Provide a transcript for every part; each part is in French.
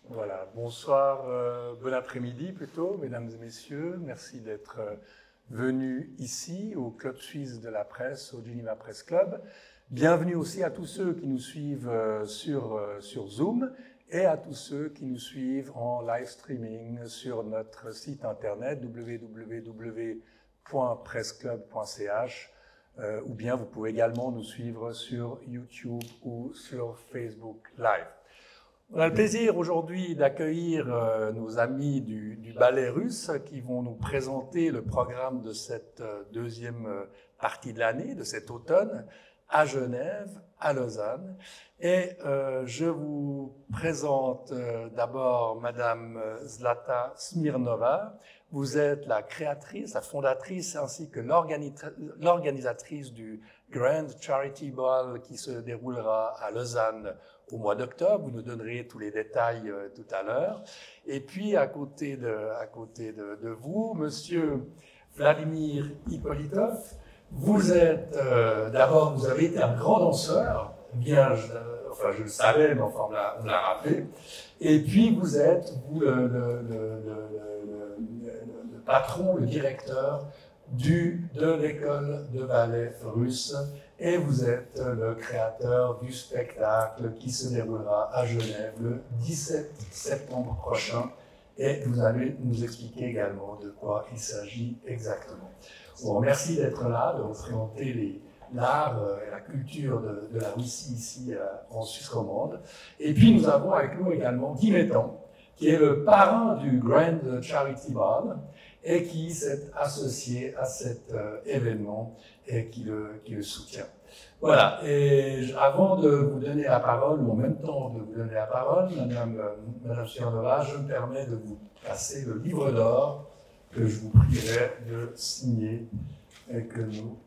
Voilà, bonsoir, bon après-midi plutôt, mesdames et messieurs. Merci d'être venus ici au Club Suisse de la Presse, au Geneva Press Club. Bienvenue aussi à tous ceux qui nous suivent sur Zoom et à tous ceux qui nous suivent en live streaming sur notre site internet www.pressclub.ch ou bien vous pouvez également nous suivre sur YouTube ou sur Facebook Live. On a le plaisir aujourd'hui d'accueillir nos amis du ballet russe qui vont nous présenter le programme de cette deuxième partie de l'année, de cet automne, à Genève, à Lausanne. Et je vous présente d'abord Madame Zlata Smirnova. Vous êtes la créatrice, la fondatrice ainsi que l'organisatrice du Grand Charity Ball qui se déroulera à Lausanne au mois d'octobre. Vous nous donnerez tous les détails tout à l'heure. Et puis, à côté de vous, Monsieur Vladimir Ippolitov, vous êtes, d'abord, vous avez été un grand danseur. Bien, je le savais, mais enfin, on l'a rappelé. Et puis, vous êtes, vous, le patron, le directeur de l'école de ballet russe. Et vous êtes le créateur du spectacle qui se déroulera à Genève le 17 septembre prochain. Et vous allez nous expliquer également de quoi il s'agit exactement. Bon, merci d'être là, de représenter l'art et la culture de la Russie ici en Suisse romande. Et puis nous avons avec nous également Guy Mettan, qui est le parrain du Grand Charity Ball et qui s'est associé à cet événement et qui le soutient. Voilà, et avant de vous donner la parole, ou en même temps de vous donner la parole, Madame Smirnova, je me permets de vous passer le livre d'or que je vous prierai de signer et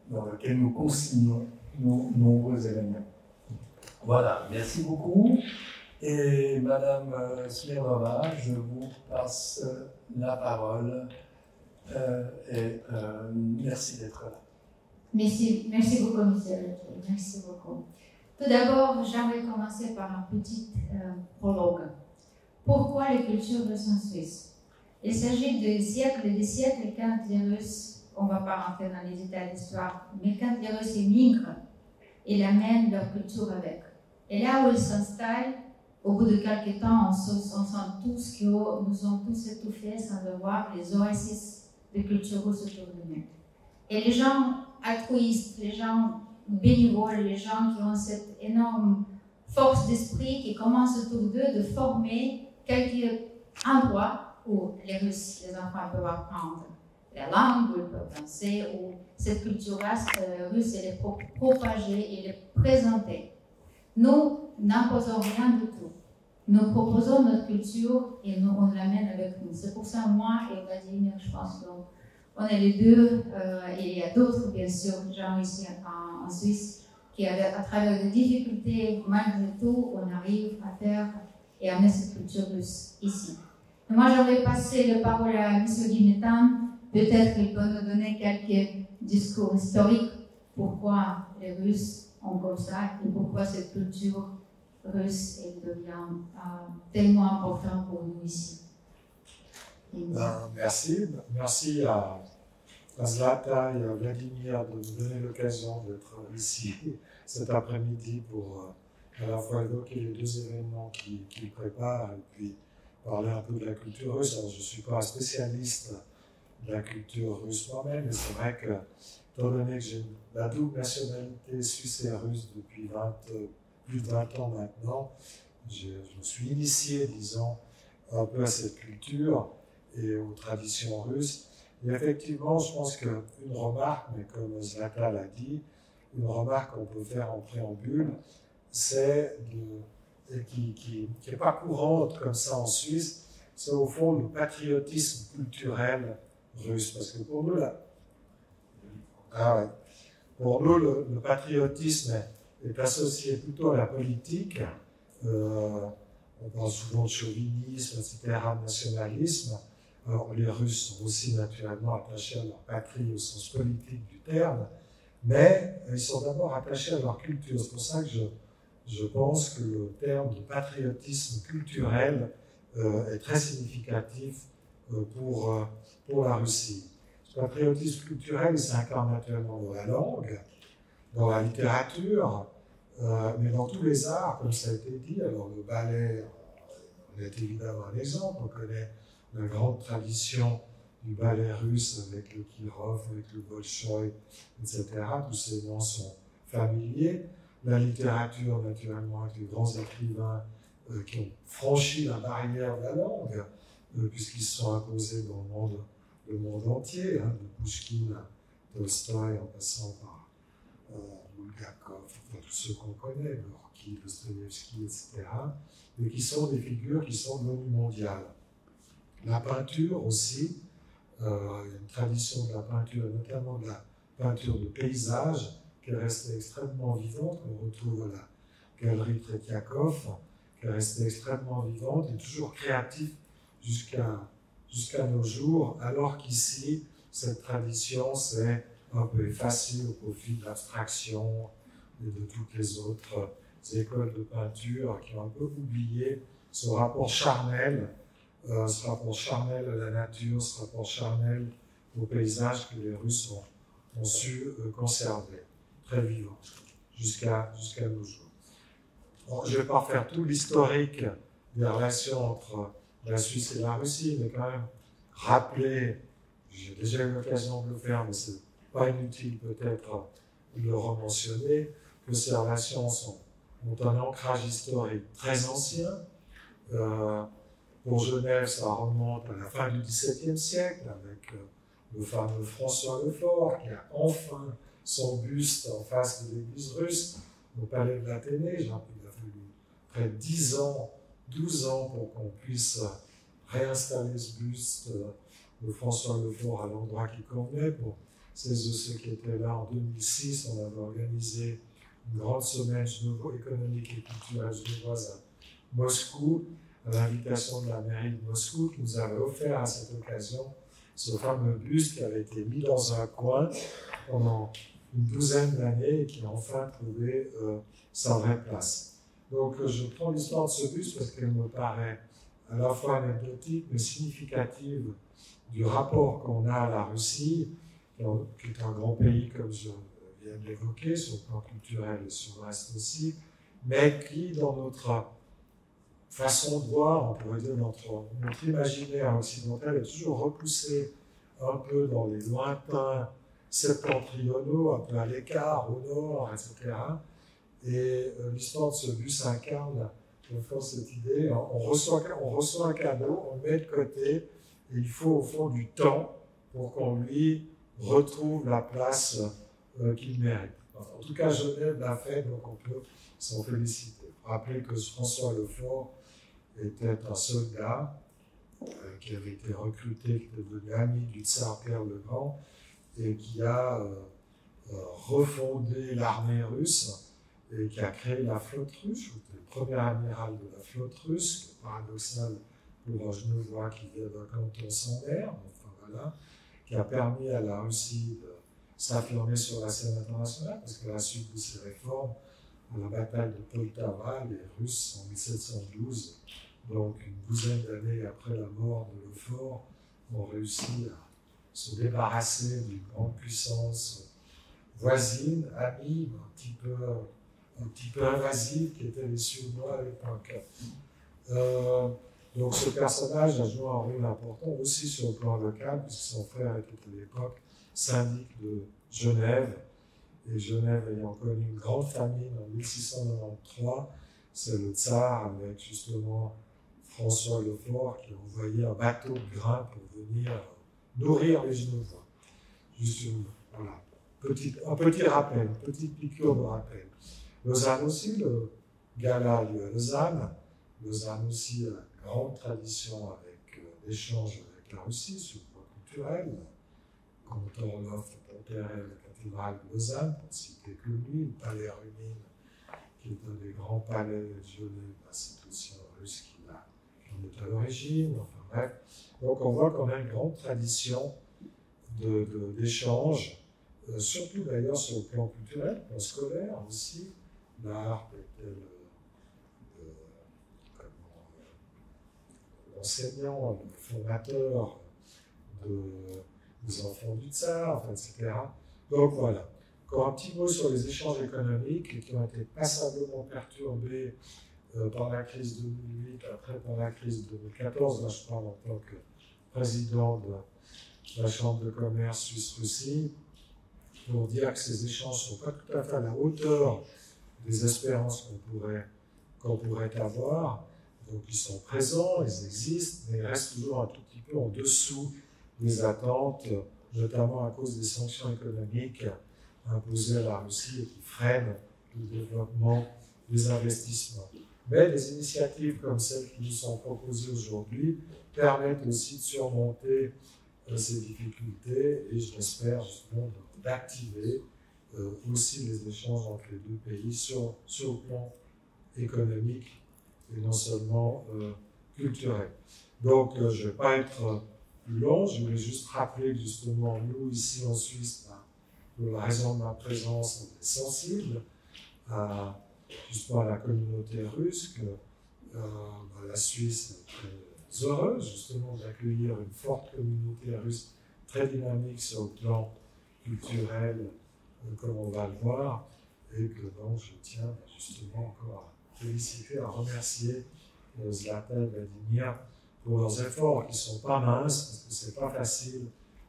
dans lequel nous consignons nos nombreux événements. Voilà, merci beaucoup. Et Madame Smirnova, je vous passe la parole et merci d'être là. Merci beaucoup, monsieur. Merci beaucoup. Tout d'abord, j'aimerais commencer par un petit prologue. Pourquoi les cultures russes en Suisse? Il s'agit de siècles et de siècles quand les Russes, on ne va pas rentrer dans les détails d'histoire, mais quand les Russes émigrent, ils amènent leur culture avec. Et là où ils s'installent, au bout de quelques temps, on sent tous que nous sommes tous étouffés sans voir les oasis de culture russe autour de nous. Et les gens altruistes, les gens bénévoles, les gens qui ont cette énorme force d'esprit qui commencent autour d'eux de former quelques endroits où les Russes, les enfants peuvent apprendre la langue, où ils peuvent danser, où cette culture russe elle est propagée et elle est présentée. Nous n'imposons rien du tout. Nous proposons notre culture et nous, on l'amène avec nous. C'est pour ça, moi et Vladimir, je pense qu'on est les deux, et il y a d'autres, bien sûr, gens ici en Suisse, qui, à travers des difficultés, malgré tout, on arrive à faire et à amener cette culture russe ici. Et moi, j'aurais passé la parole à M. Guy Mettan. Peut-être qu'il peut nous donner quelques discours historiques. Pourquoi les Russes ont comme ça et pourquoi cette culture russe devient tellement importante pour nous ici. Merci à Zlata et à Vladimir de nous donner l'occasion d'être ici cet après-midi pour à la fois évoquer les deux événements qu'ils préparent et puis parler un peu de la culture russe. Alors, je ne suis pas un spécialiste de la culture russe moi-même, mais c'est vrai que, étant donné que j'ai la double nationalité suisse et russe depuis plus de 20 ans maintenant, je me suis initié, disons, un peu à cette culture et aux traditions russes. Et effectivement, je pense qu'une remarque, mais comme Zlata l'a dit, une remarque qu'on peut faire en préambule, c'est qui n'est pas courante comme ça en Suisse, c'est au fond le patriotisme culturel russe. Parce que pour nous, le patriotisme est associé plutôt à la politique. On parle souvent de chauvinisme, etc., nationalisme. Alors, les Russes sont aussi naturellement attachés à leur patrie au sens politique du terme, mais ils sont d'abord attachés à leur culture. C'est pour ça que je pense que le terme de patriotisme culturel est très significatif pour la Russie. Ce patriotisme culturel s'incarne naturellement dans la langue, dans la littérature, mais dans tous les arts, comme ça a été dit. Alors le ballet en est évidemment un exemple. On connaît la grande tradition du ballet russe avec le Kirov, avec le Bolchoï, etc. Tous ces noms sont familiers. La littérature, naturellement, avec les grands écrivains qui ont franchi la barrière de la langue, puisqu'ils se sont imposés dans le monde entier, hein, de Pouchkine à Tolstoï, en passant par Bulgakov, enfin tous ceux qu'on connaît, Gorky, Dostoïevski, etc., mais qui sont des figures qui sont devenues mondiales. La peinture aussi, il y a une tradition de la peinture, notamment de la peinture de paysage, qui est restée extrêmement vivante, qu'on retrouve à la galerie Tretiakov, qui est restée extrêmement vivante et toujours créative jusqu'à nos jours, alors qu'ici, cette tradition s'est un peu effacée au profit de l'abstraction et de toutes les autres écoles de peinture qui ont un peu oublié ce rapport charnel à la nature, ce rapport charnel au paysage que les Russes ont su conserver, très vivant, jusqu'à nos jours. Bon, je ne vais pas refaire tout l'historique des relations entre la Suisse et la Russie, mais quand même rappeler, j'ai déjà eu l'occasion de le faire, mais ce n'est pas inutile peut-être de le rementionner, que ces relations ont un ancrage historique très ancien. Pour Genève, ça remonte à la fin du XVIIe siècle, avec le fameux François Lefort, qui a enfin son buste en face de l'église russe, au palais de l'Athénée. Il a fallu près de 10 ans, 12 ans pour qu'on puisse réinstaller ce buste de François Lefort à l'endroit qui convenait. Pour ceux qui étaient là en 2006, on avait organisé une grande semaine économique et culturelle genevoise à Moscou, à l'invitation de la mairie de Moscou, qui nous avait offert à cette occasion ce fameux buste qui avait été mis dans un coin pendant une douzaine d'années et qui a enfin trouvé sa vraie place. Donc je prends l'histoire de ce buste parce qu'elle me paraît à la fois anecdotique mais significative du rapport qu'on a à la Russie, qui est un grand pays, comme je viens de l'évoquer, sur le plan culturel et sur le reste aussi, mais qui, dans notre façon de voir, on pourrait dire notre imaginaire occidental, est toujours repoussé un peu dans les lointains septentrionaux, un peu à l'écart, au nord, etc. Et l'histoire de ce bus s'incarne au fond de cette idée. On reçoit un cadeau, on le met de côté, et il faut au fond du temps pour qu'on lui retrouve la place qu'il mérite. En tout cas, Genève l'a fait, donc on peut s'en féliciter. Rappelez que François Lefort était un soldat qui avait été recruté, qui était devenu ami du tsar Pierre le Grand, et qui a refondé l'armée russe et qui a créé la flotte russe. C'était le premier amiral de la flotte russe, paradoxal pour un Genevois qui vient d'un canton sans mer, enfin voilà, qui a permis à la Russie de s'affirmer sur la scène internationale, parce qu'à la suite de ces réformes, à la bataille de Poltava, les Russes, en 1712, donc une douzaine d'années après la mort de Lefort, ont réussi à se débarrasser d'une grande puissance voisine, amie, un petit peu invasive, qui était les Suédois à l'époque. Donc ce personnage a joué un rôle important aussi sur le plan local, puisque son frère était à l'époque syndic de Genève, et Genève ayant connu une grande famine en 1693, c'est le tsar avec justement François Lefort qui a envoyé un bateau de grains pour venir nourrir les Genevois. Juste un petit rappel, une petite piqûre de rappel. Lausanne aussi, le gala a lieu à Lausanne. Lausanne aussi a une grande tradition avec l'échange avec la Russie sur le plan culturel. Quand on offre la cathédrale de Lausanne, pour citer que lui, le palais Rumine, qui est un des grands palais de Genève, l'institution russe qui en est à l'origine, enfin bref. Donc on voit qu'on a une grande tradition d'échange, surtout d'ailleurs sur le plan culturel, le plan scolaire aussi. L'art était l'enseignant, le formateur des enfants du tsar, enfin, etc. Donc voilà. Encore un petit mot sur les échanges économiques qui ont été passablement perturbés par la crise de 2008, après par la crise de 2014. Là, je parle en tant que président de la Chambre de commerce Suisse-Russie, pour dire que ces échanges ne sont pas tout à fait à la hauteur des espérances qu'on pourrait avoir. Donc ils sont présents, ils existent, mais ils restent toujours un tout petit peu en dessous des attentes, notamment à cause des sanctions économiques imposées à la Russie et qui freinent le développement des investissements. Mais des initiatives comme celles qui nous sont proposées aujourd'hui permettent aussi de surmonter ces difficultés et je l'espère justement d'activer aussi les échanges entre les deux pays sur le plan économique et non seulement culturel. Donc je ne vais pas être plus long, je voulais juste rappeler que justement nous ici en Suisse, pour la raison de ma présence, on est sensible justement à la communauté russe, que la Suisse est très heureuse justement d'accueillir une forte communauté russe très dynamique sur le plan culturel, comme on va le voir, et que donc je tiens justement encore à féliciter, à remercier Zlata et Vladimir pour leurs efforts qui ne sont pas minces, parce que ce n'est pas facile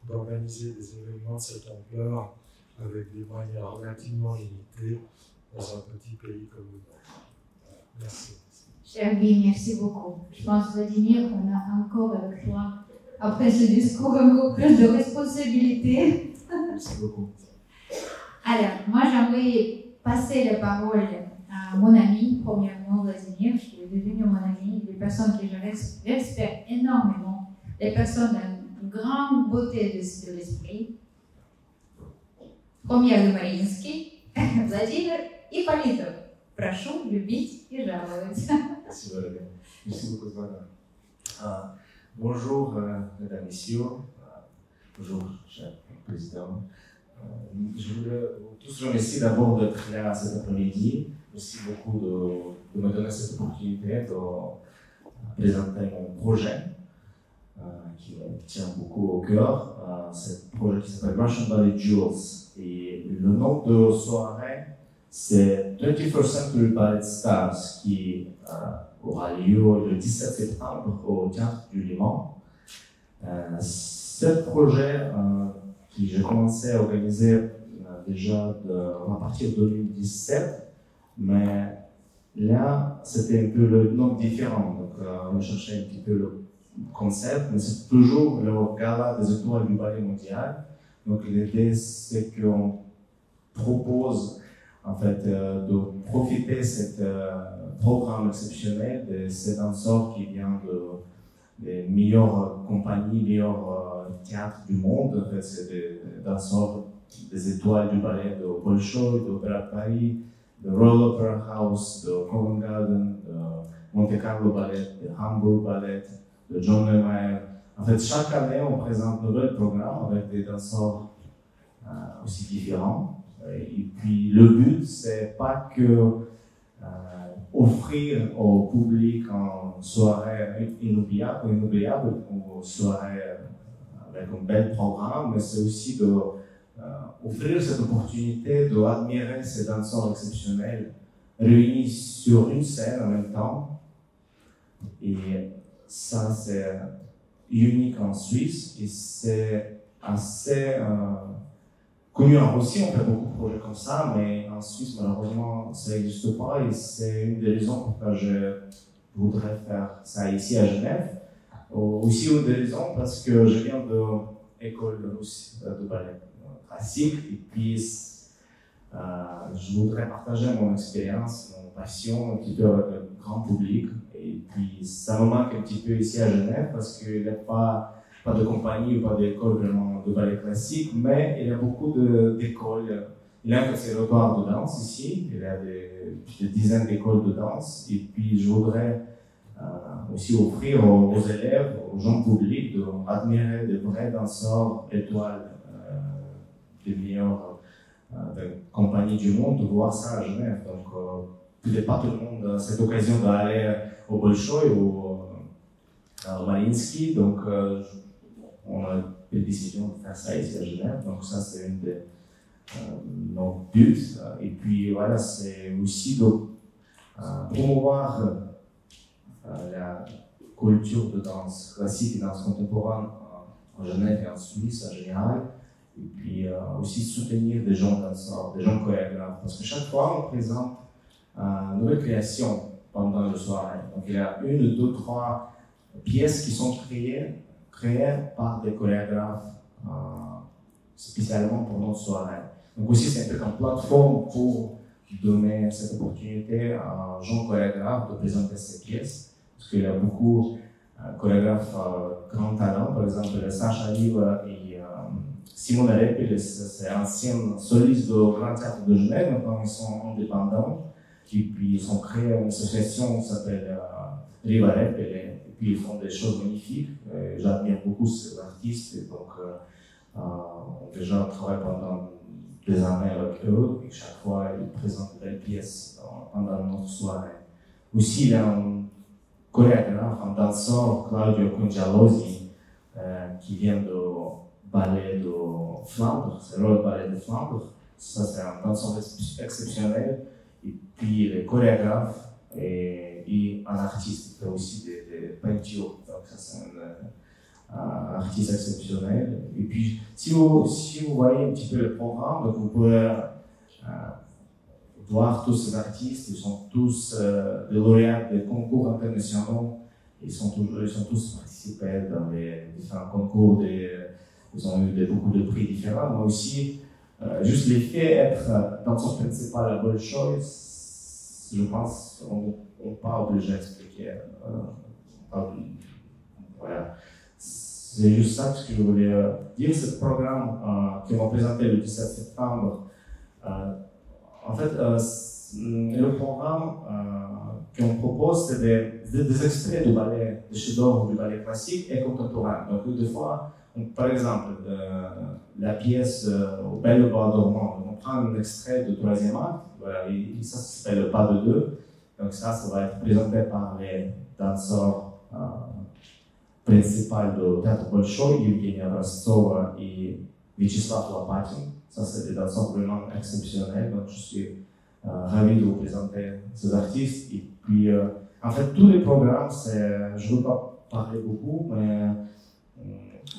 d'organiser des événements de cette ampleur avec des moyens relativement limités dans un petit pays comme le nôtre. Merci. Cher Guy, merci beaucoup. Je pense, Vladimir, qu'on a encore avec toi, après ce discours, encore plus de responsabilités. Merci beaucoup. Alors, moi, j'aimerais passer la parole à mon ami, premièrement Vladimir, qui est devenu mon ami, des personnes que je respecte énormément, des personnes d'une grande beauté de l'esprit. Premier Mariinsky, Vladimir Ippolitov. Прошу любить и жаловать. Merci, Valérie. Merci beaucoup, Valérie. Bonjour, mesdames, messieurs. Bonjour, cher président. Je voulais vous tous remercier d'abord d'être là cet après-midi. Merci beaucoup de me donner cette opportunité de présenter mon projet qui me tient beaucoup au cœur. C'est un projet qui s'appelle Russian Ballet Jewels. Et le nom de soirée, c'est 21st Century Ballet Stars qui aura lieu le 17 septembre au Théâtre du Liman. Ce projet que j'ai commencé à organiser déjà à partir de 2017, mais là c'était un peu le nom différent. Donc on cherchait un petit peu le concept, mais c'est toujours le gala des étoiles du ballet mondial. Donc l'idée c'est qu'on propose en fait, de profiter de ce programme exceptionnel de ces danseurs qui viennent des meilleures compagnies, meilleurs théâtres du monde. En fait, c'est des danseurs des étoiles du ballet de Bolshoi, de l'Opéra de Paris, de Royal Opera House, de Covent Garden, de Monte Carlo Ballet, de Hamburg Ballet, de John Neumeier. En fait, chaque année, on présente un nouvel programme avec des danseurs aussi différents. Et puis le but, c'est pas que offrir au public une soirée inoubliable ou soirée avec un bel programme, mais c'est aussi offrir cette opportunité d'admirer ces danseurs exceptionnels réunis sur une scène en même temps. Et ça, c'est unique en Suisse et c'est assez connu en Russie. On fait beaucoup de projets comme ça, mais en Suisse, malheureusement, ça n'existe pas et c'est une des raisons pour laquelle je voudrais faire ça ici à Genève. Aussi une des raisons parce que je viens de l'école russe de ballet classique et puis je voudrais partager mon expérience, mon passion un petit peu avec le grand public et puis ça me manque un petit peu ici à Genève parce qu'il n'y a pas de compagnie ou pas d'école vraiment de ballet classique, mais il y a beaucoup d'écoles. Il y a un conservatoire de danse ici, il y a des dizaines d'écoles de danse, et puis je voudrais aussi offrir aux élèves, aux gens publics, d'admirer des vrais danseurs étoiles des meilleures compagnies du monde, de voir ça à Genève. Donc, peut-être pas tout le monde a cette occasion d'aller au Bolshoi ou Mariinsky. Donc, on a pris la décision de faire ça ici à Genève. Donc, ça, c'est une de nos buts. Et puis, voilà, c'est aussi de promouvoir la culture de danse classique et danse contemporaine en Genève et en Suisse en général. Et puis aussi soutenir des gens danseurs, des gens chorégraphes. Parce que chaque fois, on présente une nouvelle création pendant le soirée. Donc, il y a 1, 2, 3 pièces qui sont créées par des chorégraphes spécialement pour notre soirée. Donc aussi, c'est un peu comme plateforme pour donner cette opportunité à un jeune chorégraphe de présenter ses pièces. Parce qu'il y a beaucoup de chorégraphes grand talent, par exemple Sacha Riva et Simone Reppi, c'est anciens solistes du Grand Théâtre de Genève, maintenant ils sont indépendants. Et puis ils ont créé une association qui s'appelle Riva Reppi, et puis ils font des choses magnifiques. J'admire beaucoup ces artistes, et donc on a déjà travaillé pendant des années avec eux, et chaque fois ils présentent des belles pièces pendant notre soirée. Aussi, il y a un chorégraphe, un danseur, Claudio Congialosi, qui vient de ballet de Flandre, c'est le ballet de Flandre. Ça, c'est un danseur exceptionnel. Et puis, il est chorégraphe et un artiste. Il fait aussi des peintures. Donc, ça, c'est un artiste exceptionnel. Et puis, si vous voyez un petit peu le programme, donc vous pouvez voir tous ces artistes. Ils sont tous des lauréats des concours internationaux. Ils sont tous participés dans les différents concours. Ils ont eu beaucoup de prix différents, mais aussi, juste l'effet d'être danseur principal à Bolshoi, je pense qu'on n'est pas obligé d'expliquer. Voilà. C'est juste ça que je voulais dire. Ce programme qui m'a présenté le 17 septembre, en fait, le programme qu'on propose, c'est des extraits du ballet, des chefs-d'œuvre du ballet classique et contemporain. Donc, des fois, par exemple, la pièce Au bel bois dormant, on prend un extrait du 3e acte, voilà, et ça s'appelle Le pas de deux. Donc ça va être présenté par les danseurs principaux du théâtre Bolshoi, Evgenia Rostova et Vyacheslav Lopatin. Ça, c'est des danseurs vraiment exceptionnels, donc je suis ravi de vous présenter ces artistes. Et puis, en fait, tous les programmes, je ne veux pas parler beaucoup, mais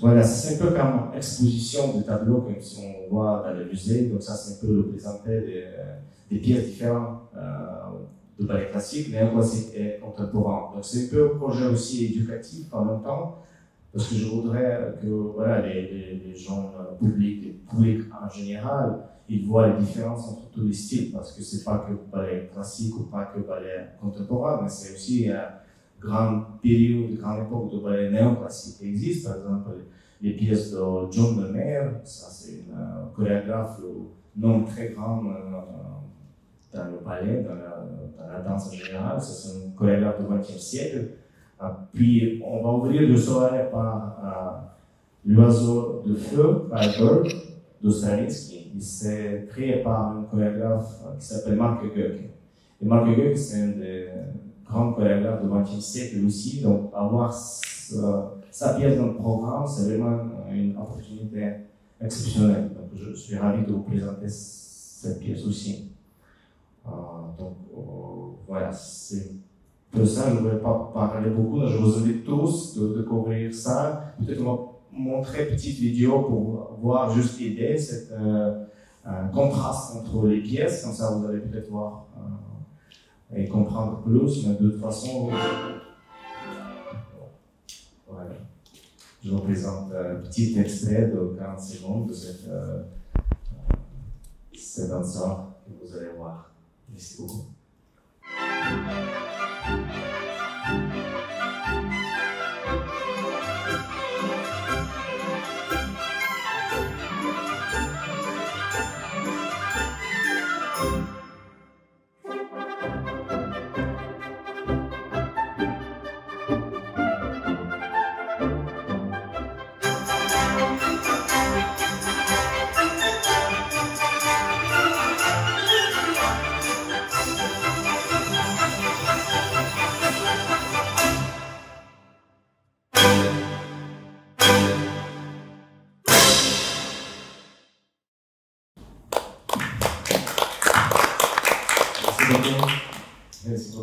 voilà, c'est un peu comme exposition de tableaux comme si on voit dans le musée. Donc ça, c'est un peu le présenter des pièces différentes de ballet classique, néoclassique et contemporain. Donc c'est un peu un projet aussi éducatif en même temps, parce que je voudrais que voilà, les gens publics en général, ils voient les différences entre tous les styles, parce que c'est pas que ballet classique ou pas que ballet contemporain, mais c'est aussi grande période, grande époque de ballet néoclassique qui existe. Par exemple, les pièces de John Lemaire, ça c'est un chorégraphe non très grand dans le ballet, dans la danse en général. C'est un chorégraphe du XXe siècle. Puis on va ouvrir le soirée par L'Oiseau de Feu, Firebird, de Stravinsky. C'est créé par un chorégraphe qui s'appelle Marc Goecke. Et Marc Goecke, c'est un des grand chorégraphe du XXe siècle aussi, donc avoir sa pièce dans le programme, c'est vraiment une opportunité exceptionnelle. Donc je suis ravi de vous présenter cette pièce aussi. Donc voilà, c'est de ça, je ne vais pas parler beaucoup, je vous invite tous de découvrir ça. Peut-être on va montrer une petite vidéo pour voir juste l'idée, c'est un contraste entre les pièces, comme ça vous allez peut-être voir et comprendre plus, mais de toute façon, voilà. Je vous présente un petit extrait de 40 secondes de cet danseur que vous allez voir. Merci beaucoup.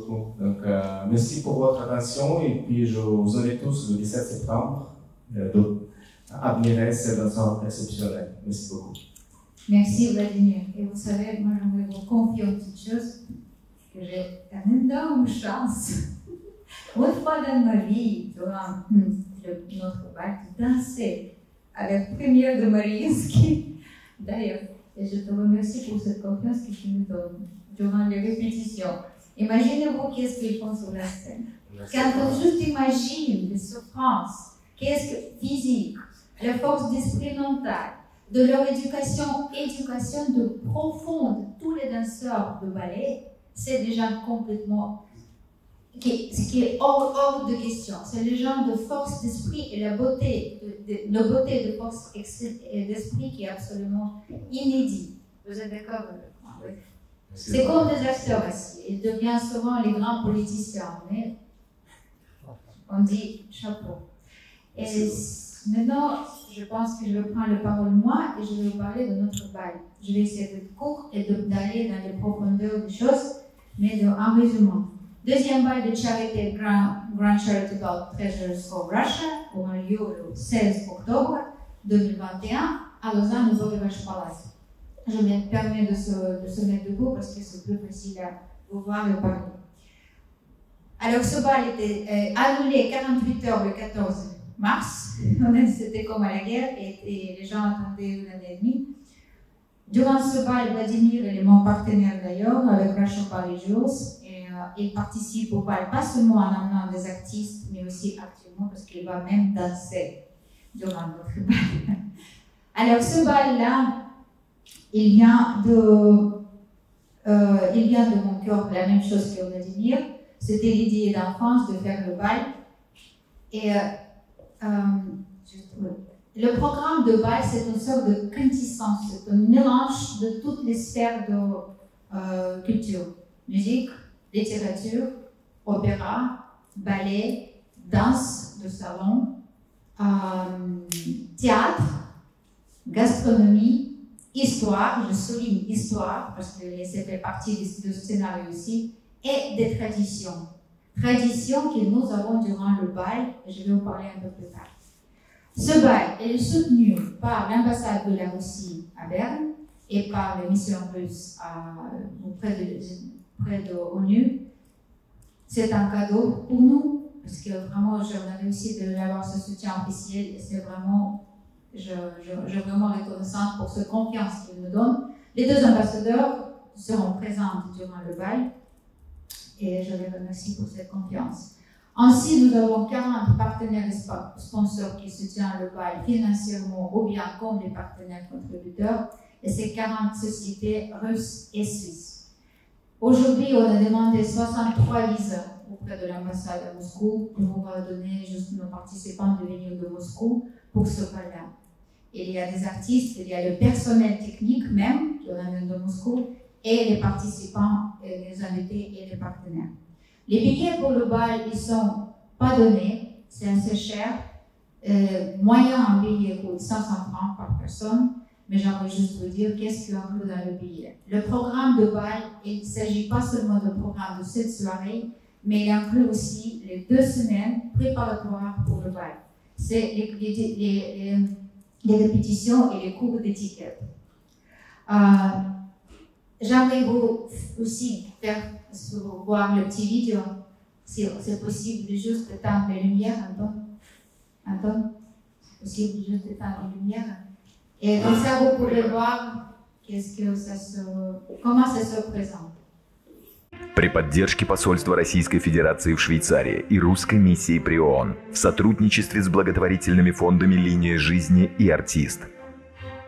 beaucoup. Donc, merci pour votre attention et puis je vous invite tous le 17 septembre d'admirer cette danse exceptionnelle. Merci beaucoup. Merci Vladimir. Et vous savez, moi j'aimerais vous confier une petite chose, que j'ai une énorme chance. Une fois dans ma vie, durant notre bal, de danser à la première de Mariinsky. D'ailleurs, et je te remercie pour cette confiance que tu nous donnes durant les répétitions. Imaginez-vous qu'est-ce qu'ils font sur la scène. Quand on juste imagine les souffrances, qu'est-ce que physique, la force d'esprit mental, de leur éducation de profonde, tous les danseurs de ballet, c'est déjà complètement, ce qui est hors de question. C'est les gens de force d'esprit et la beauté de force d'esprit qui est absolument inédit. Vous êtes d'accord avec moi? Oui. C'est comme des acteurs aussi. Ils deviennent souvent les grands politiciens, mais on dit chapeau. Et maintenant, je pense que je vais prendre la parole moi et je vais vous parler de notre bal. Je vais essayer d'être court et d'aller dans les profondeurs des choses, mais en résumant. Deuxième bal de charité Grand Charitable Treasures for Russia aura lieu le 16 octobre 2021 à Lausanne au Borivash Palace. Je me permets de se mettre debout parce que c'est plus facile à vous voir et parler. Alors ce bal était annulé 48 heures le 14 mars. C'était comme à la guerre et les gens attendaient une année et demie. Durant ce bal, Vladimir est mon partenaire d'ailleurs avec Russian Ballet Jewels. Il participe au bal pas seulement en amenant des artistes, mais aussi activement parce qu'il va même danser durant notre bal. Alors ce bal-là, il vient de mon cœur, la même chose que Vladimir. C'était l'idée d'enfance de faire le bal. Et le programme de bal, c'est une sorte de quintessence, c'est un mélange de toutes les sphères de culture, musique, littérature, opéra, ballet, danse de salon, théâtre, gastronomie, histoire, je souligne histoire parce que ça fait partie du scénario aussi, et des traditions. Traditions que nous avons durant le bal, et je vais vous parler un peu plus tard. Ce bal est soutenu par l'ambassade de la Russie à Berne et par les missions russes auprès de l'ONU. C'est un cadeau pour nous, parce que vraiment, j'aimerais aussi d'avoir ce soutien officiel et c'est vraiment, je suis vraiment reconnaissante pour cette confiance qu'ils nous donnent. Les deux ambassadeurs seront présents durant le bal et je les remercie pour cette confiance. Ainsi, nous avons 40 partenaires et sponsors qui soutiennent le bal financièrement ou bien comme des partenaires contributeurs et ces 40 sociétés russes et suisses. Aujourd'hui, on a demandé 63 visas auprès de l'ambassade à Moscou pour donner juste nos participants de venir de Moscou pour ce bal-là. Il y a des artistes, il y a le personnel technique même qui amène de Moscou et les participants, et les invités et les partenaires. Les billets pour le bal, ils ne sont pas donnés, c'est assez cher. Moyen un billet coûte 500 francs par personne. Mais j'aimerais juste vous dire qu'est-ce qu'il y a inclus dans le billet. Le programme de bal, il ne s'agit pas seulement du programme de cette soirée, mais il inclut aussi les 2 semaines préparatoires pour le bal. C'est les répétitions et les cours d'étiquette. J'aimerais vous aussi faire voir le petit vidéo, si c'est possible de juste éteindre les lumières, Anton, c'est possible de juste éteindre les lumières. Et comme ça, vous pourrez voir comment ça se présente. При поддержке посольства Российской Федерации в Швейцарии и русской миссии при ООН в сотрудничестве с благотворительными фондами «Линия жизни» и «Артист».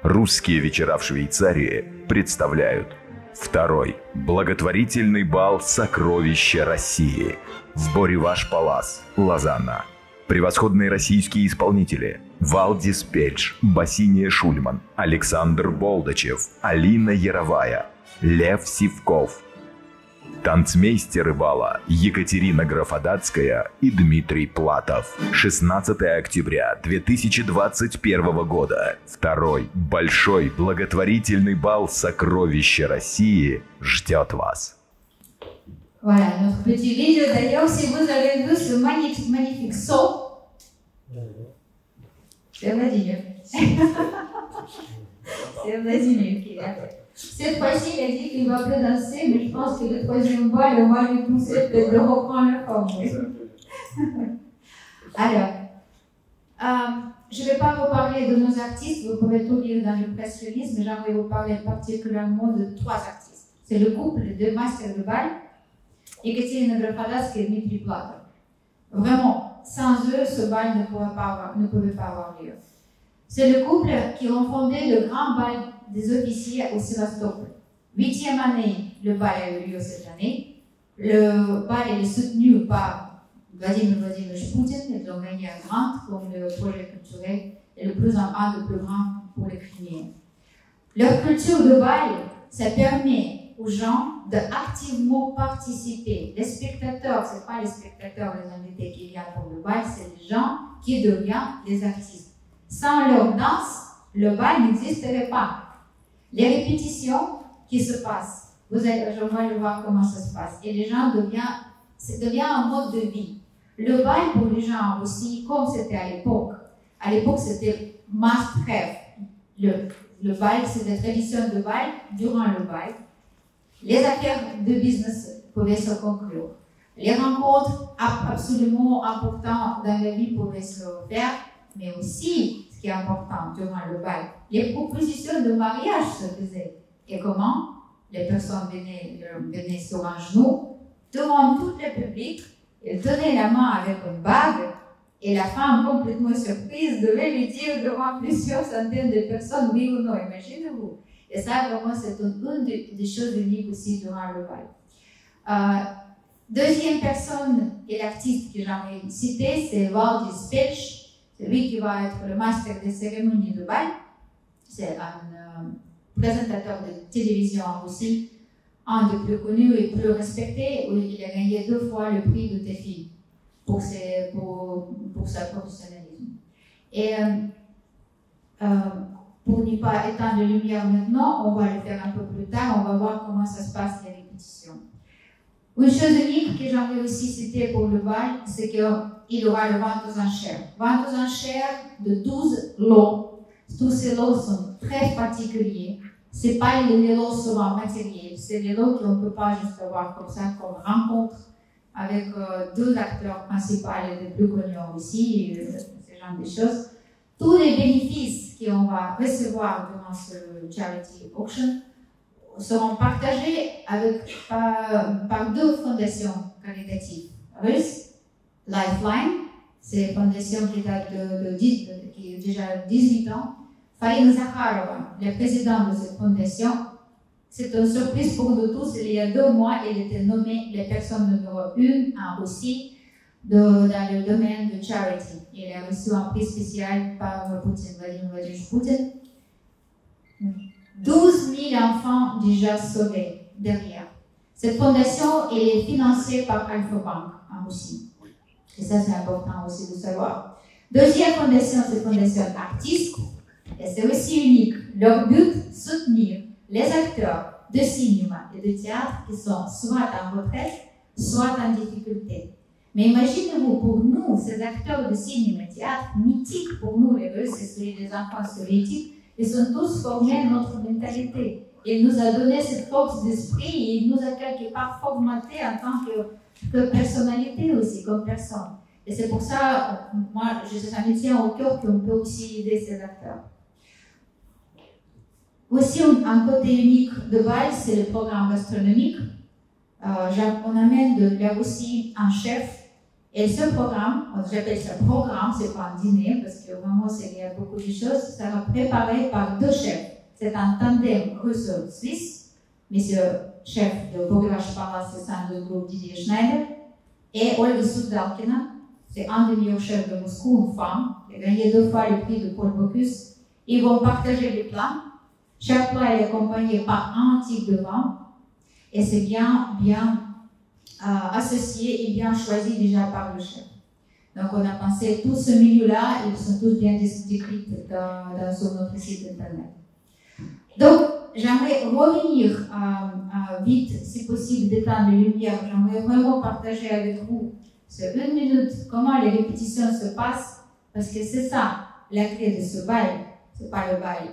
Русские вечера в Швейцарии представляют второй благотворительный бал «Сокровища России» в Бориваш Палас, Лозанна. Превосходные российские исполнители: Валдис Пельш, Басиния Шульман, Александр Болдачев, Алина Яровая, Лев Сивков. Танцмейстеры бала: Екатерина Графодатская и Дмитрий Платов. 16 октября 2021 года. Второй большой благотворительный бал «Сокровища России» ждет вас. Voilà, notre petite vidéo. D'ailleurs, si vous avez vu ce magnifique saut, c'est Vladimir. C'est Vladimir qui l'a fait. Cette fois-ci, il a dit qu'il ne va plus danser, mais je pense que le troisième bal, on va lui pousser peut-être de reprendre la forme. Alors, je ne vais pas vous parler de nos artistes, vous pouvez tout lire dans le press release, mais j'aimerais vous parler particulièrement de 3 artistes. C'est le couple de Master de bal, Ekaterina Grafalaska et Dmitri Platov. Vraiment, sans eux, ce bal ne pouvait pas avoir lieu. C'est le couple qui ont fondé le grand bal des officiers au Sébastopol. 8e année, le bal a eu lieu cette année. Le bal est soutenu par Vladimir Poutine. Ils ont gagné un grant comme le projet culturel et un des plus grands pour les Criméens. Leur culture de bal, ça permet aux gens d'activement participer. Les spectateurs, ce n'est pas les spectateurs, les invités qui viennent pour le bal, c'est les gens qui deviennent des artistes. Sans leur danse, le bal n'existerait pas. Les répétitions qui se passent, je vais voir comment ça se passe. Et les gens devient un mode de vie. Le bal pour les gens aussi, comme c'était à l'époque. À l'époque, c'était must-have. Le bal, c'est des traditions de bal durant le bal. Les affaires de business pouvaient se conclure. Les rencontres absolument importantes dans la vie pouvaient se faire, mais aussi, ce qui est important durant le bal, les propositions de mariage se faisaient. Et comment? Les personnes venaient sur un genou, devant tout le public, elles tenaient la main avec une bague, et la femme, complètement surprise, devait lui dire devant plusieurs centaines de personnes, oui ou non, imaginez-vous. Et ça, vraiment, c'est une des choses uniques aussi durant le bal. Deuxième personne et l'artiste que j'aimerais citer, c'est Valdis Pelch. C'est lui qui va être le master des cérémonies de bal. C'est un présentateur de télévision en Russie, un des plus connus et plus respectés, où il a gagné 2 fois le prix de TEFI pour sa professionnalisme. Et pour n'y pas éteindre la lumière maintenant, on va le faire un peu plus tard, on va voir comment ça se passe les répétitions. Une chose unique que j'aimerais aussi citer pour le bal, c'est qu'il y aura le vente aux enchères. Vente aux enchères de 12 lots. Tous ces lots sont très particuliers. Ce n'est pas les lots souvent matériels, c'est les lots qu'on ne peut pas juste avoir comme ça, comme rencontre avec 2 acteurs principaux les plus connus aussi, ce genre de choses. Tous les bénéfices qu'on va recevoir durant ce charity auction seront partagés par 2 fondations caritatives russes. Lifeline, c'est une fondation qui date qui a déjà 18 ans. Farina Zakharova, la présidente de cette fondation, c'est une surprise pour nous tous. Il y a 2 mois, elle était nommée la personne numéro 1 en Russie dans le domaine de charity. Elle a reçu un prix spécial par Vladimir Poutine. 12 000 enfants déjà sauvés derrière. Cette fondation elle est financée par Alpha Bank en Russie. Et ça, c'est important aussi de savoir. Deuxième fondation, c'est la fondation artiste. Et c'est aussi unique. Leur but, soutenir les acteurs de cinéma et de théâtre qui sont soit en retraite, soit en difficulté. Mais imaginez-vous, pour nous, ces acteurs de cinéma et théâtre, mythiques pour nous, les Russes et les enfants soviétiques, ils sont tous formés à notre mentalité. Il nous a donné cette force d'esprit et il nous a quelque part formaté en tant que personnalité aussi, comme personne. Et c'est pour ça, moi, ça me tient au cœur qu'on peut aussi aider ces acteurs. Aussi, un côté unique de bal, c'est le programme gastronomique. On amène de la Russie un chef. Et ce programme, j'appelle ça programme, c'est pas un dîner, parce que vraiment, il y a beaucoup de choses, ça sera préparé par 2 chefs. C'est un tandem russo-suisse, monsieur chef de Bogdash Palace, c'est un du groupe Didier Schneider, et Olga Sudalkina, c'est un des meilleurs chefs de Moscou, une femme, qui a gagné 2 fois le prix de Paul Bocuse. Ils vont partager les plats. Chaque plat est accompagné par un type de vin, et c'est bien associé et bien choisi déjà par le chef. Donc on a pensé tout ce milieu-là, ils sont tous bien décrits sur notre site internet. Donc j'aimerais revenir vite, si possible, d'éteindre les lumières. J'aimerais vraiment partager avec vous, c'est 1 minute, comment les répétitions se passent, parce que c'est ça, la clé de ce bal. C'est pas le bal,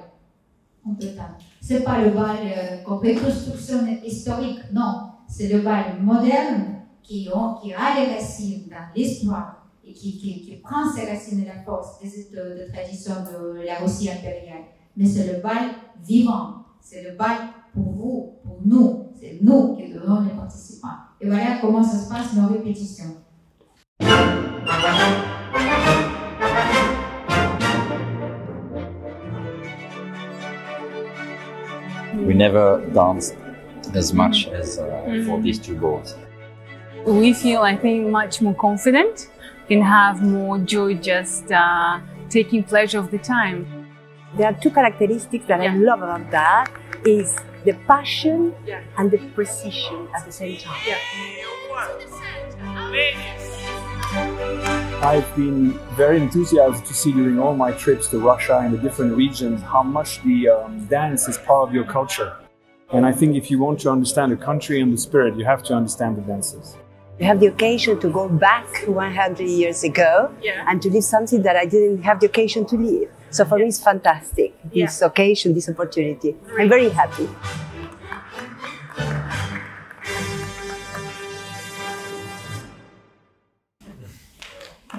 on peut éteindre. C'est pas le bal comme reconstruction historique, non. C'est le bal moderne qui a les racines dans l'histoire et qui prend ses racines de la force de tradition de la Russie impériale. Mais c'est le bal vivant, c'est le bal pour vous, pour nous. C'est nous qui devenons les participants. Et voilà comment ça se passe nos répétitions. We never danced as much as for these two balls. We feel, I think, much more confident and have more joy just taking pleasure of the time. There are two characteristics that I love about that is the passion and the precision at the same time. I've been very enthusiastic to see during all my trips to Russia and the different regions how much the dance is part of your culture. And I think if you want to understand the country and the spirit, you have to understand the dances. You have the occasion to go back 100 years ago and to live something that I didn't have the occasion to live. So for me, it's fantastic, this occasion, this opportunity. I'm very happy.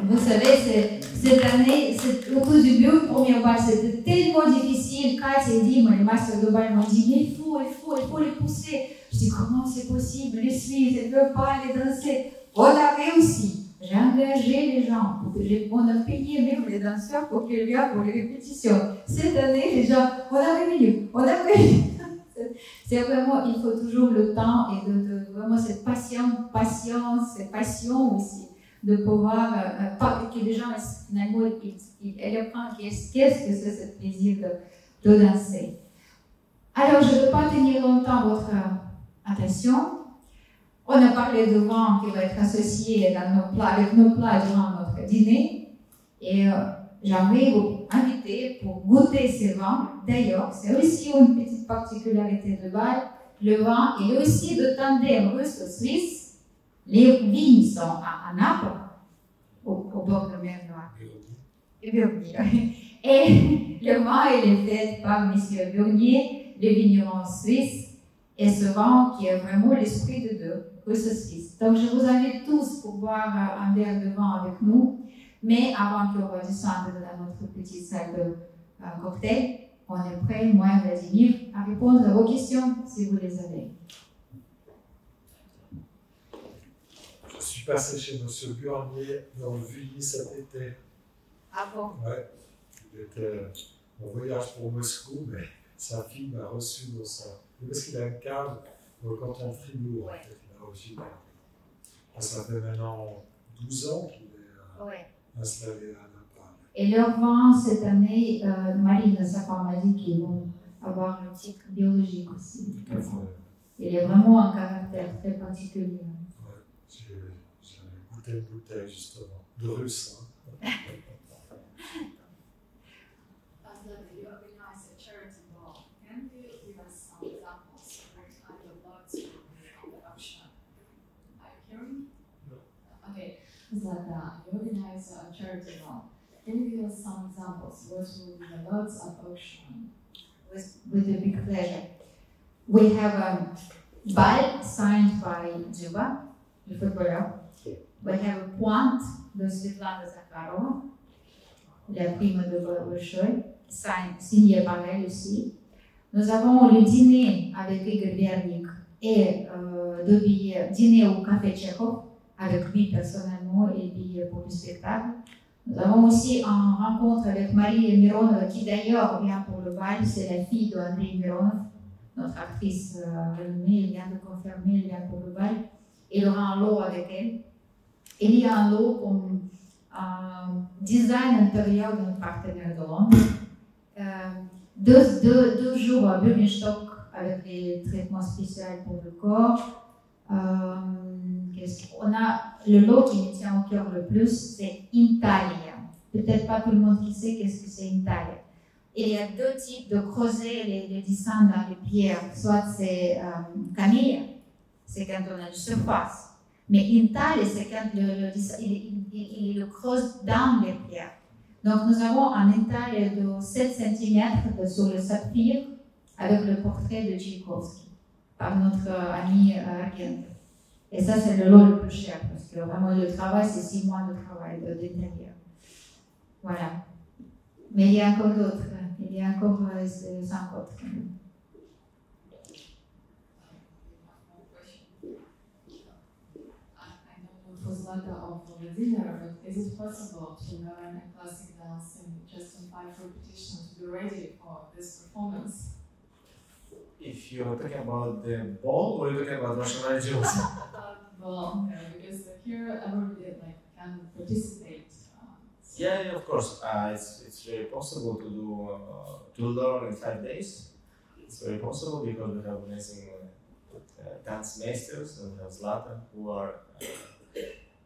Vous savez, cette année, au cours du bureau, premier bal, c'était tellement difficile. Katya et Dima, les masters de bal, m'ont dit, mais il faut les pousser. Je dis, comment c'est possible? Les Suisses, elles ne veulent pas les danser. On a réussi. J'ai engagé les gens. On a payé même les danseurs pour qu'ils viennent pour les répétitions. Cette année, les gens, on a réuni. C'est vraiment, il faut toujours le temps et vraiment cette patience, cette passion aussi. De pouvoir, que les gens, finalement, ils apprennent qu'est-ce que c'est ce plaisir de danser. Alors, je ne vais pas tenir longtemps votre attention. On a parlé de vin qui va être associé dans nos plats, avec nos plats durant notre dîner. Et j'aimerais vous inviter pour goûter ces vins. D'ailleurs, c'est aussi une petite particularité de Bâle. Le vin est aussi de tandem russo-suisse. Les vignes sont à Naples, au bord de la mer Noire. Et le vin est fait par M. Burnier, le vigneron suisse, et ce vin qui est vraiment l'esprit de Dieu, russo-suisse. Donc je vous invite tous pour boire un verre de vin avec nous, mais avant qu'on va descendre dans notre petite salle de cocktail, on est prêt, moi et Vladimir, à répondre à vos questions si vous les avez. Je suis passé chez M. Burnier dans le Vully cet été. Ah bon? Ouais. Il était en voyage pour Moscou, mais sa fille m'a reçu dans sa. Parce qu'il a une cave dans le canton de Fribourg. Ouais. Il a reçu. Ça fait maintenant 12 ans qu'il est installé à Naples. Et leur vin, cette année, Marine, sa femme, a dit qu'ils vont avoir un titre biologique aussi. Il est vraiment un caractère très particulier. J'ai goûté une bouteille, justement, de russe. Hein. You organize a charity ball. Can you give us some examples? What kind of lots of production? Are you hearing me? No. Okay. Zlata, you organize a charity ball. Can you give us some examples? What will be the lots of auction? With a big pleasure. We have a ball signed by Juba, the footballer. We have a pointe de Svetlana Zakharova, la prime de Bolshoi, signée par elle aussi. Nous avons le dîner avec Igor Vernik et 2 billets, dîner au café Tchekhov avec lui personnellement et billets pour le spectacle. Nous avons aussi une rencontre avec Marie Mironova qui d'ailleurs vient pour le bal, c'est la fille d'Andrei Mironov, notre actrice renommée, elle vient de confirmer, elle vient pour le bal. Il y aura un lot avec elle. Il y a un lot comme design intérieur de notre partenaire de Londres. 2 jours à Birkenstock avec les traitements spéciaux pour le corps. On a le lot qui me tient au cœur le plus, c'est Intalia. Peut-être pas tout le monde qui sait qu'est-ce que c'est Intalia. il y a deux types de creuser les dessins dans les pierres. Soit c'est camille, c'est quand on a une surface. Mais intale, c'est quand il le creuse dans les pierres. Donc nous avons un intale de 7 cm sur le saphir avec le portrait de Tchaïkovski par notre ami Argent. Et ça, c'est le lot le plus cher parce que vraiment le travail, c'est 6 mois de travail d'intérieur. Voilà. Mais il y a encore d'autres. Il y a encore 5 autres. For Zlata of Vladimir, but is it possible to learn classic dance in just in 5 repetitions to be ready for this performance? If you're talking about the ball or you're talking about Russian rituals? Well, because here everybody can participate. Yeah, of course. It's very possible to do to learn in 5 days. It's very possible because we have amazing dance masters and we have Zlata who are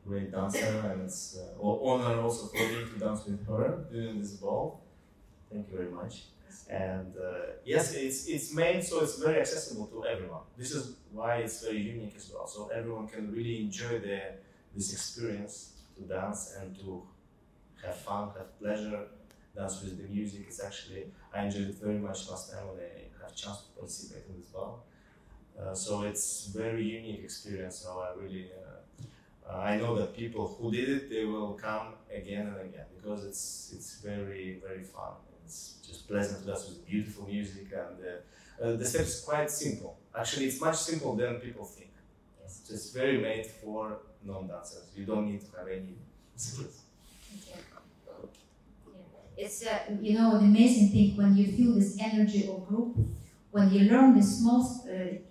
great dancer, and it's an honor also for me to dance with her during this ball. Thank you very much. And yes, it's made so it's very accessible to everyone. This is why it's very unique as well. So everyone can really enjoy this experience to dance and to have fun, have pleasure, dance with the music. It's actually, I enjoyed it very much last time when I had a chance to participate in this ball. So it's very unique experience. So I really, I know that people who did it, they will come again and again because it's very, very fun. It's just pleasant to dance with beautiful music, and the steps is quite simple. Actually, it's much simpler than people think. It's just very made for non-dancers. You don't need to have any skills. It's you know, the amazing thing when you feel this energy of group, when you learn the small,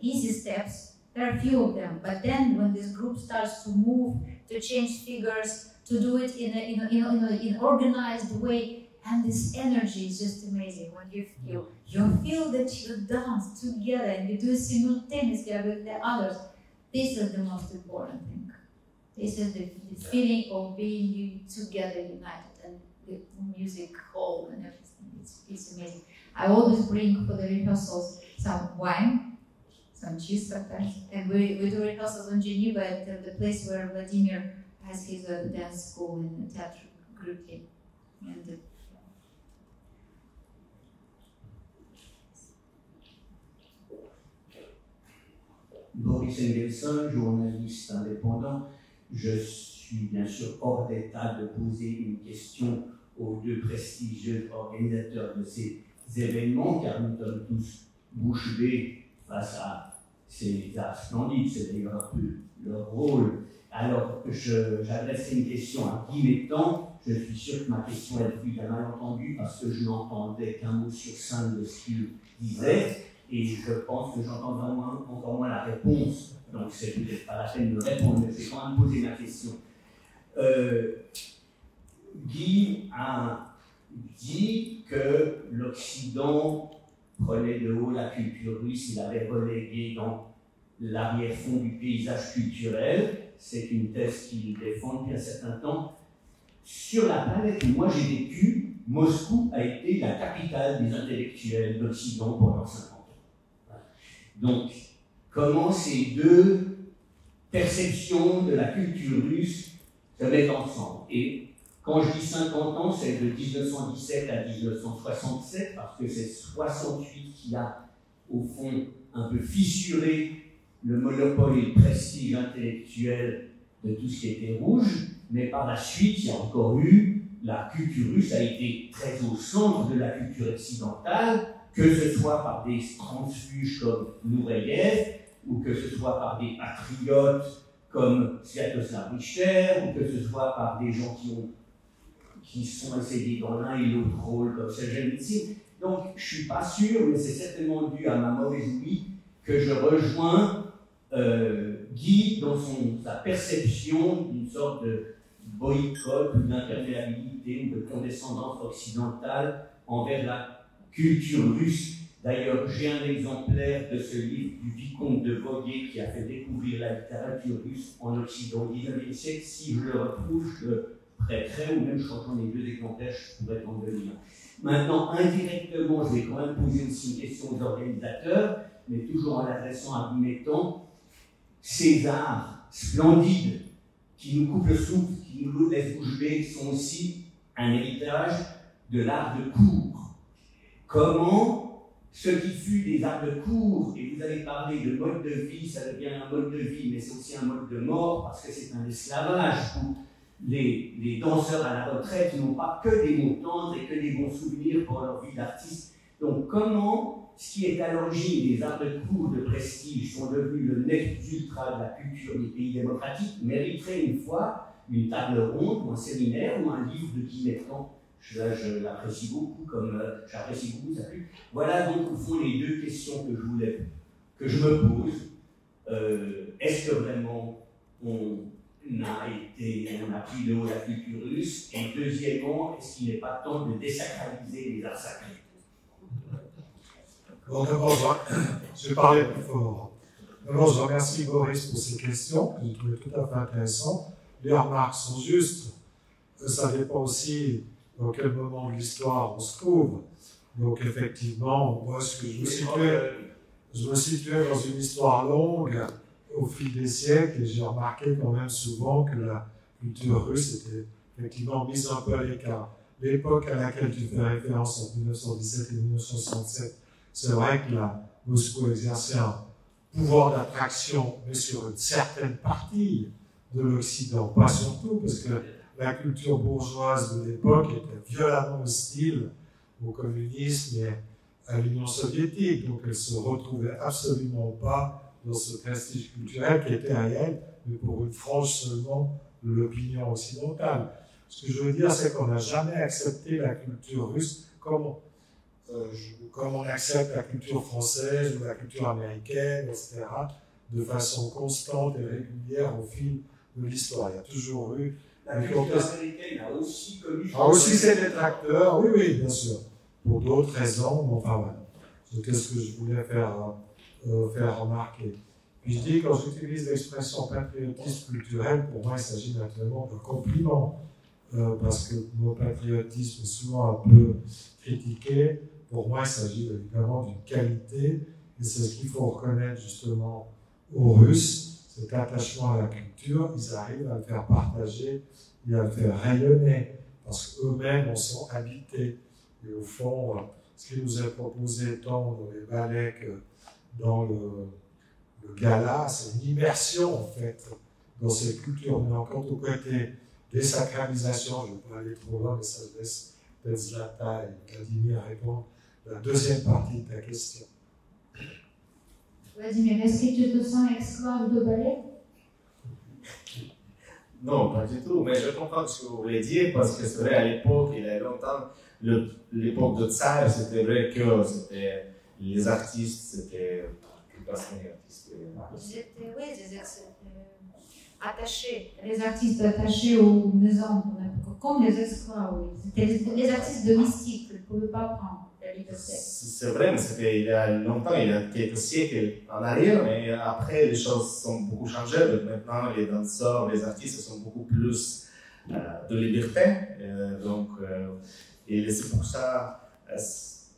easy steps. There are a few of them, but then when this group starts to move, to change figures, to do it in an organized way, and this energy is just amazing. When you feel that you dance together and you do it simultaneously with the others. This is the most important thing. This is the feeling of being together, united, and the music hall and everything. It's amazing. I always bring for the rehearsals some wine, some cheese sometimes, and we do rehearsals in Geneva at the place where Vladimir has his dance school in the theater group. And Boris Engelson, journaliste indépendant. Je suis bien sûr hors d'état de poser une question aux deux prestigieux organisateurs de ces événements, car nous sommes tous bouche bée face à ces arts splendides, c'est d'ailleurs un peu leur rôle. Alors, j'adresserai une question à Guy Métan. Je suis sûr que ma question est plus d'un malentendu parce que je n'entendais qu'un mot sur 5 de ce qu'il disait. Et je pense que j'entends encore moins la réponse, donc c'est peut-être pas la peine de me répondre, mais je vais quand même poser ma question. Guy a dit que l'Occident prenait de haut la culture russe, il l'avait reléguée dans l'arrière-fond du paysage culturel. C'est une thèse qu'il défend depuis un certain temps. Sur la planète où moi j'ai vécu, Moscou a été la capitale des intellectuels d'Occident pendant 50 ans. Donc, comment ces deux perceptions de la culture russe se mettent ensemble? Et quand je dis 50 ans, c'est de 1917 à 1967, parce que c'est 68 qui a, au fond, un peu fissuré le monopole et le prestige intellectuel de tout ce qui était rouge, mais par la suite, il y a encore eu, la culture russe a été très au centre de la culture occidentale, que ce soit par des transfuges comme Nureyev, ou que ce soit par des patriotes comme Sviatoslav Richter, ou que ce soit par des gens qui sont essayés dans l'un et l'autre rôle comme Solzhenitsyn. Donc, je ne suis pas sûr, mais c'est certainement dû à ma mauvaise ouïe que je rejoins Guy dans sa perception d'une sorte de boycott ou d'imperméabilité ou de condescendance occidentale envers la culture russe. D'ailleurs, j'ai un exemplaire de ce livre du vicomte de Voguet qui a fait découvrir la littérature russe en Occident au XIXe siècle. Si je le retrouve, je le prêterais, ou même changeant les deux exemplaires, je pourrais t'en venir. Maintenant, indirectement, je vais quand même poser aussi une question aux organisateurs, mais toujours en l'adressant à Bimettan. Ces arts splendides qui nous coupent le souffle, qui nous laissent bouche bée, sont aussi un héritage de l'art de cour. Comment ce qui fut des arts de cour, et vous avez parlé de mode de vie, ça devient un mode de vie, mais c'est aussi un mode de mort, parce que c'est un esclavage où les danseurs à la retraite n'ont pas que des mots tendres et que des bons souvenirs pour leur vie d'artiste. Donc comment ce qui est à l'origine des arts de cour de prestige sont devenus le nec ultra de la culture des pays démocratiques mériterait une fois une table ronde ou un séminaire ou un livre de Bimettan. Je l'apprécie beaucoup, comme j'apprécie beaucoup sa plume. Voilà donc au fond les deux questions que je me pose. Est-ce que vraiment on a pris de haut la culture russe? Et deuxièmement, est-ce qu'il n'est pas temps de désacraliser les arts sacrés? Bon, d'abord, je vais parler plus fort. D'abord, je remercie Boris pour ces questions, que j'ai trouvées tout à fait intéressantes. Les remarques sont justes. Ça dépend aussi dans quel moment de l'histoire on se trouve. Donc, effectivement, moi, ce que je me situais dans une histoire longue au fil des siècles, et j'ai remarqué quand même souvent que la culture russe était effectivement mise un peu à l'écart. L'époque à laquelle tu fais référence, en 1917 et 1967, c'est vrai que Moscou exerçait un pouvoir d'attraction, mais sur une certaine partie de l'Occident, pas surtout, parce que la culture bourgeoise de l'époque était violemment hostile au communisme et à l'Union soviétique, donc elle ne se retrouvait absolument pas dans ce prestige culturel qui était réel, mais pour une frange seulement de l'opinion occidentale. Ce que je veux dire, c'est qu'on n'a jamais accepté la culture russe comme on accepte la culture française ou la culture américaine, etc., de façon constante et régulière au fil de l'histoire. Il y a toujours eu... La culture américaine a aussi connu... A aussi ses détracteurs, oui, oui, bien sûr. Pour d'autres raisons, mais enfin voilà. C'était ce que je voulais faire remarquer. Puis je dis, quand j'utilise l'expression patriotisme culturel, pour moi il s'agit naturellement d'un compliment. Parce que mon patriotisme est souvent un peu critiqué. Pour moi, il s'agit évidemment d'une qualité, et c'est ce qu'il faut reconnaître justement aux Russes, cet attachement à la culture. Ils arrivent à le faire partager et à le faire rayonner, parce qu'eux-mêmes en sont habités. Et au fond, ce qui nous est proposé tant dans les ballets que dans le gala, c'est une immersion en fait dans ces cultures. Mais quant au côté désacralisation, je ne vais pas aller trop loin, mais ça laisse peut-être Zlata et Vladimir répondre à la deuxième partie de ta question. Vladimir, est-ce que tu te sens esclave de ballet? Non, pas du tout, mais je comprends ce que vous voulez dire, parce que c'est vrai, à l'époque, il y a longtemps, l'époque de Tsar, c'était vrai que les artistes, c'était... Oui, attachés. Les artistes attachés aux maisons, comme les esclaves, oui. C'était les artistes domestiques, ils ne pouvaient pas prendre la liberté. C'est vrai, mais c'était il y a longtemps, il y a quelques siècles en arrière, mais après les choses sont beaucoup changées. Donc maintenant, les danseurs, les artistes sont beaucoup plus de liberté. Et c'est pour ça,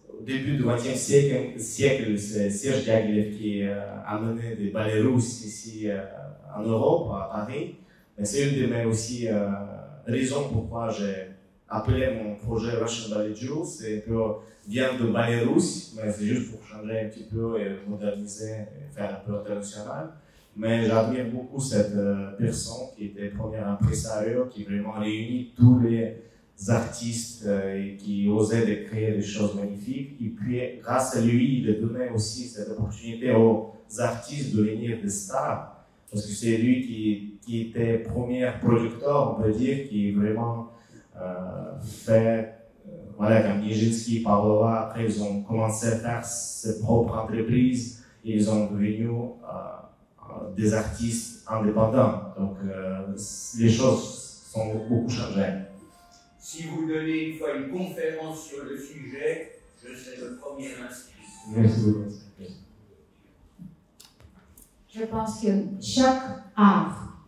au début du XXe siècle, c'est Serge Diaghilev qui a amené des ballets russes ici en Europe, à Paris. Mais c'est une de mes aussi raisons pourquoi j'ai appelé mon projet Russian Ballet Jules. C'est que vient de ballet russe, mais c'est juste pour changer un petit peu et moderniser et faire un peu international. Mais j'admire beaucoup cette personne qui était première impresario, qui vraiment réunit tous les artistes et qui osait de créer des choses magnifiques. Et puis, grâce à lui, il a donné aussi cette opportunité aux artistes de devenir des stars. Parce que c'est lui qui était premier producteur, on peut dire, qui vraiment fait, voilà, comme Nijinsky, Pavlova, après ils ont commencé à faire ses propres entreprises et ils sont devenus des artistes indépendants. Donc, les choses sont beaucoup changées. Si vous donnez une fois une conférence sur le sujet, je serai le premier inscrit. Merci beaucoup. Je pense que chaque art,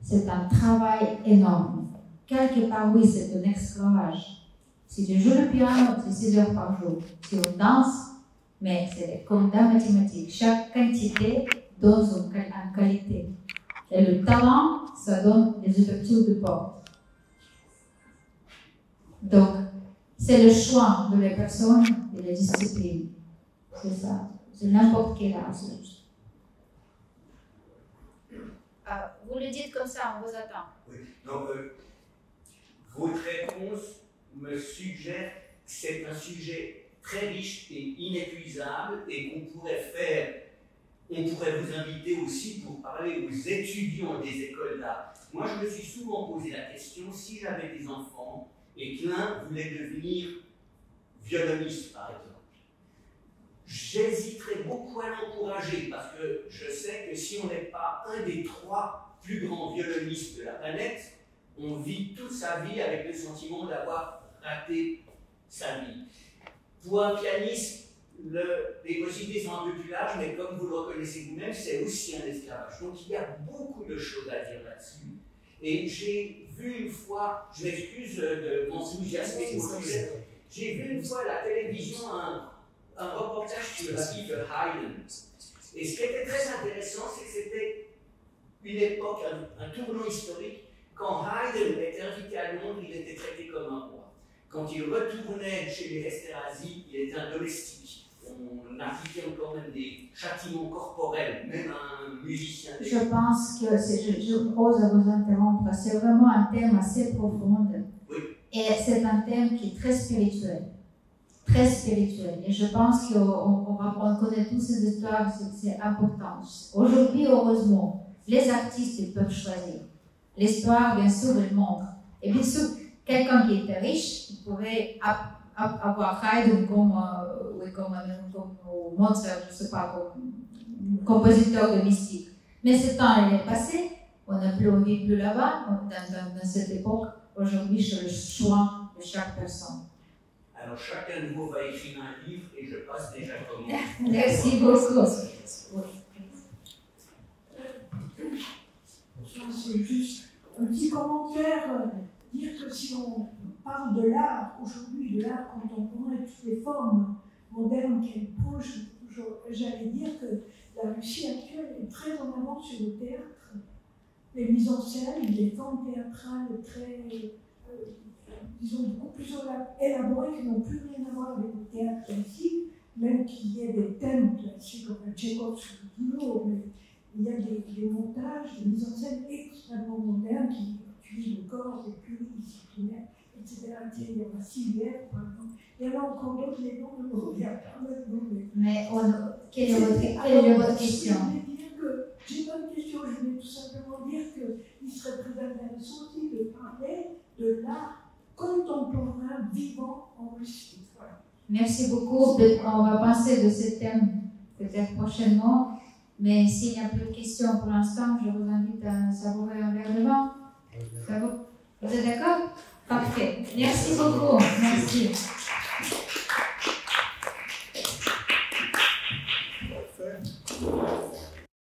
c'est un travail énorme. quelque part, oui, c'est un esclavage. Si tu joues le piano, c'est 6 heures par jour. Si on danse, mais c'est comme dans la mathématique. Chaque quantité donne une qualité. Et le talent, ça donne des ouvertures de porte. Donc, c'est le choix de la personne et la discipline. C'est ça. C'est n'importe quel âge. Vous le dites comme ça, on vous attend. Oui. Donc, votre réponse me suggère que c'est un sujet très riche et inépuisable et qu'on pourrait faire. On pourrait vous inviter aussi pour parler aux étudiants des écoles d'art. Moi, je me suis souvent posé la question, si j'avais des enfants et que l'un voulait devenir violoniste, par exemple, j'hésiterais beaucoup à l'encourager parce que je sais que si on n'est pas un des 3 plus grands violonistes de la planète, on vit toute sa vie avec le sentiment d'avoir raté sa vie. Pour un pianiste, les possibilités sont un peu plus larges, mais comme vous le reconnaissez vous-même, c'est aussi un esclavage. Donc il y a beaucoup de choses à dire là-dessus. Et j'ai vu une fois, je m'excuse de m'enthousiasmer pour le sujet, j'ai vu une fois à la télévision un reportage sur la vie de Haydn. Et ce qui était très intéressant, c'est que c'était une époque, un tournant historique. Quand Haydn était invité à Londres, il était traité comme un roi. Quand il retournait chez les Esterházy, il était un domestique. On appliquait encore même des châtiments corporels, même un musicien. Je pense que, je pose à vous interrompre, c'est vraiment un thème assez profond. Oui. Et c'est un thème qui est très spirituel. Très spirituel. Et je pense qu'on connaît tous ces histoires, c'est important. Aujourd'hui, heureusement, les artistes ils peuvent choisir. L'histoire, bien sûr, elle montre. Et bien sûr, quelqu'un qui était riche, il pouvait avoir Haydn comme Mozart, je ne sais pas, comme compositeur de mystique. Mais ce temps, il est passé, on ne vit plus là-bas, dans cette époque. Aujourd'hui, c'est le choix de chaque personne. Alors, chacun de vous va écrire un livre et je passe déjà comment. Merci beaucoup. C'est juste un petit commentaire, dire que si on parle de l'art aujourd'hui, de l'art contemporain et toutes les formes modernes qu'elle pose, j'allais dire que la Russie actuelle est très en avance sur le théâtre. Les mises en scène, les formes théâtrales très, disons, beaucoup plus élaborées qui n'ont plus rien à voir avec le théâtre classique, même qu'il y ait des thèmes classiques comme un Tchekhov sur le boulot, mais il y a des montages, des mises en scène extrêmement modernes qui utilisent le corps, des pluridisciplinaires, etc. Il y a Vassiliev, par exemple. Il y en a encore d'autres, les noms ne me reviennent pas. Mais quelle est votre question? J'ai pas de question, je voulais tout simplement dire qu'il serait très intéressant aussi de parler de l'art contemporain vivant en Russie. Voilà. Merci beaucoup. On va passer de ce thème peut-être prochainement. Mais s'il n'y a plus de questions pour l'instant, je vous invite à savourer un verre de vin. Ça va? Vous êtes d'accord? Parfait. Merci beaucoup. Merci.